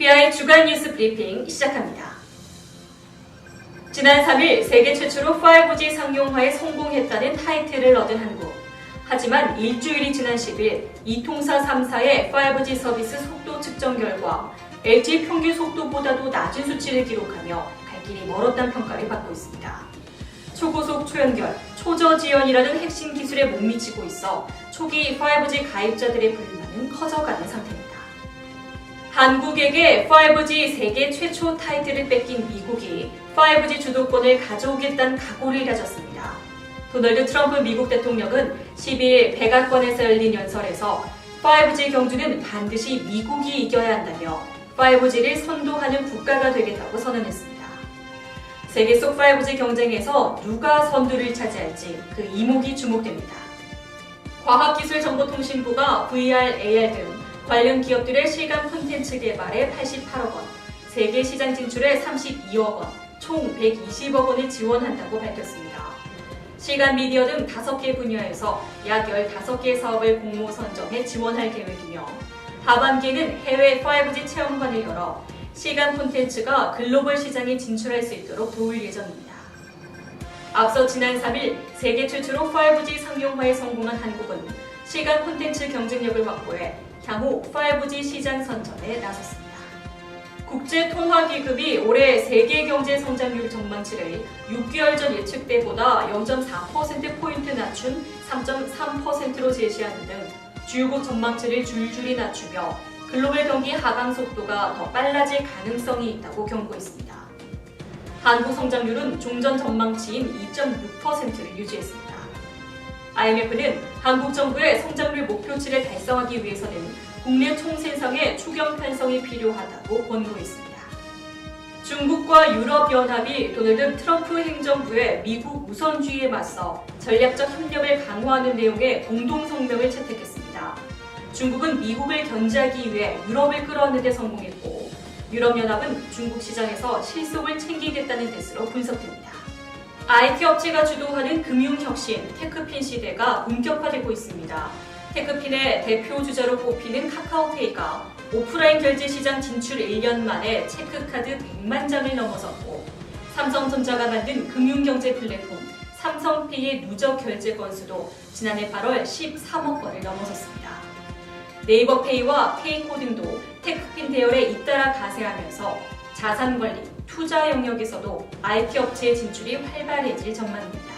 BI 주간 뉴스 브리핑 시작합니다. 지난 3일 세계 최초로 5G 상용화에 성공했다는 타이틀을 얻은 한국. 하지만 일주일이 지난 10일 이통사 3사의 5G 서비스 속도 측정 결과 LTE 평균 속도보다도 낮은 수치를 기록하며 갈 길이 멀었다는 평가를 받고 있습니다. 초고속 초연결, 초저지연이라는 핵심 기술에 못 미치고 있어 초기 5G 가입자들의 불만은 커져가는 상태입니다. 한국에게 5G 세계 최초 타이틀을 뺏긴 미국이 5G 주도권을 가져오겠다는 각오를 다졌습니다. 도널드 트럼프 미국 대통령은 12일 백악관에서 열린 연설에서 5G 경주는 반드시 미국이 이겨야 한다며 5G를 선도하는 국가가 되겠다고 선언했습니다. 세계 속 5G 경쟁에서 누가 선두를 차지할지 그 이목이 주목됩니다. 과학기술정보통신부가 VR, AR 등 관련 기업들의 실감 콘텐츠 개발에 88억 원, 세계 시장 진출에 32억 원, 총 120억 원을 지원한다고 밝혔습니다. 실감 미디어 등 5개 분야에서 약 15개 사업을 공모 선정해 지원할 계획이며 하반기에는 해외 5G 체험관을 열어 실감 콘텐츠가 글로벌 시장에 진출할 수 있도록 도울 예정입니다. 앞서 지난 3일 세계 최초로 5G 상용화에 성공한 한국은 실감 콘텐츠 경쟁력을 확보해 향후 5G 시장 선점에 나섰습니다. 국제통화기금이 올해 세계 경제 성장률 전망치를 6개월 전 예측 때보다 0.4%포인트 낮춘 3.3%로 제시하는 등 주요국 전망치를 줄줄이 낮추며 글로벌 경기 하강 속도가 더 빨라질 가능성이 있다고 경고했습니다. 한국 성장률은 종전 전망치인 2.6%를 유지했습니다. IMF는 한국 정부의 성장률 목표치를 달성하기 위해서는 국내 총생산의 추경 편성이 필요하다고 권고했습니다. 중국과 유럽연합이 도널드 트럼프 행정부의 미국 우선주의에 맞서 전략적 협력을 강화하는 내용의 공동성명을 채택했습니다. 중국은 미국을 견제하기 위해 유럽을 끌어안는 데 성공했고 유럽연합은 중국 시장에서 실속을 챙기겠다는 뜻으로 분석됩니다. IT 업체가 주도하는 금융혁신, 테크핀 시대가 본격화되고 있습니다. 테크핀의 대표 주자로 꼽히는 카카오페이가 오프라인 결제 시장 진출 1년 만에 체크카드 100만 장을 넘어섰고 삼성전자가 만든 금융경제 플랫폼 삼성페이의 누적 결제 건수도 지난해 8월 13억 건을 넘어섰습니다. 네이버페이와 페이코 등도 테크핀 대열에 잇따라 가세하면서 자산관리, 투자 영역에서도 IT 업체의 진출이 활발해질 전망입니다.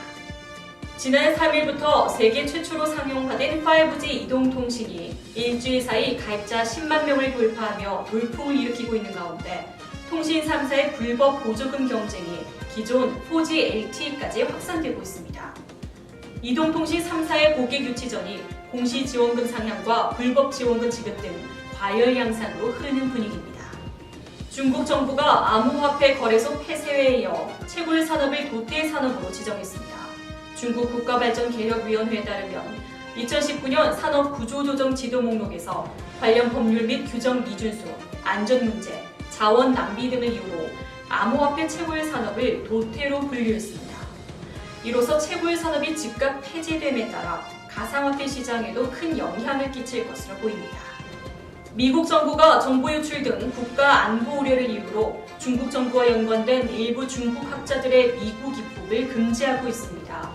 지난 3일부터 세계 최초로 상용화된 5G 이동통신이 일주일 사이 가입자 10만 명을 돌파하며 돌풍을 일으키고 있는 가운데 통신 3사의 불법 보조금 경쟁이 기존 4G LTE까지 확산되고 있습니다. 이동통신 3사의 고객 유치전이 공시지원금 상향과 불법 지원금 지급 등 과열 양상으로 흐르는 분위기입니다. 중국 정부가 암호화폐 거래소 폐쇄에 이어 채굴 산업을 도태 산업으로 지정했습니다. 중국 국가발전개혁위원회에 따르면 2019년 산업구조조정 지도 목록에서 관련 법률 및 규정 미준수, 안전 문제, 자원 낭비 등을 이유로 암호화폐 채굴 산업을 도태로 분류했습니다. 이로써 채굴 산업이 즉각 폐지됨에 따라 가상화폐 시장에도 큰 영향을 끼칠 것으로 보입니다. 미국 정부가 정보 유출 등 국가 안보 우려를 이유로 중국 정부와 연관된 일부 중국 학자들의 미국 입국을 금지하고 있습니다.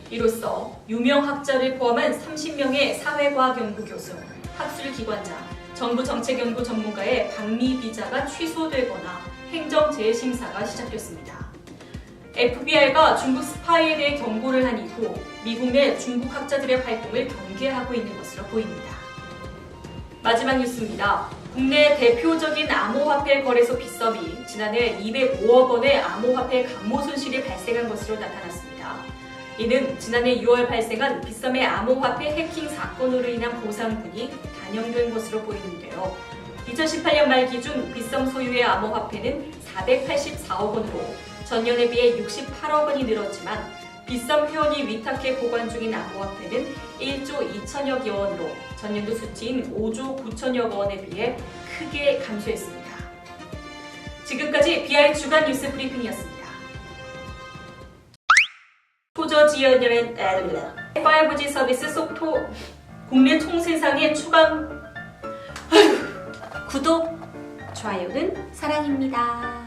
이로써 유명 학자를 포함한 30명의 사회과학연구 교수, 학술기관자, 정부정책연구 전문가의 방미 비자가 취소되거나 행정재심사가 시작됐습니다. FBI가 중국 스파이에 대해 경고를 한 이후 미국 내 중국 학자들의 활동을 경계하고 있는 것으로 보입니다. 마지막 뉴스입니다. 국내 대표적인 암호화폐 거래소 빗썸이 지난해 205억 원의 암호화폐 감모 손실이 발생한 것으로 나타났습니다. 이는 지난해 6월 발생한 빗썸의 암호화폐 해킹 사건으로 인한 보상분이 반영된 것으로 보이는데요. 2018년 말 기준 빗썸 소유의 암호화폐는 484억 원으로 전년에 비해 68억 원이 늘었지만 빗썸 회원이 위탁해 보관 중인 암호화폐는 1조 2천여여 원으로 전년도 수치인 5조 9천여 원에 비해 크게 감소했습니다. 지금까지 BI 주간 뉴스 브리핑이었습니다. 초저지연의 5G 서비스 속도 국내 총세상의 추강 구독, 좋아요는 사랑입니다.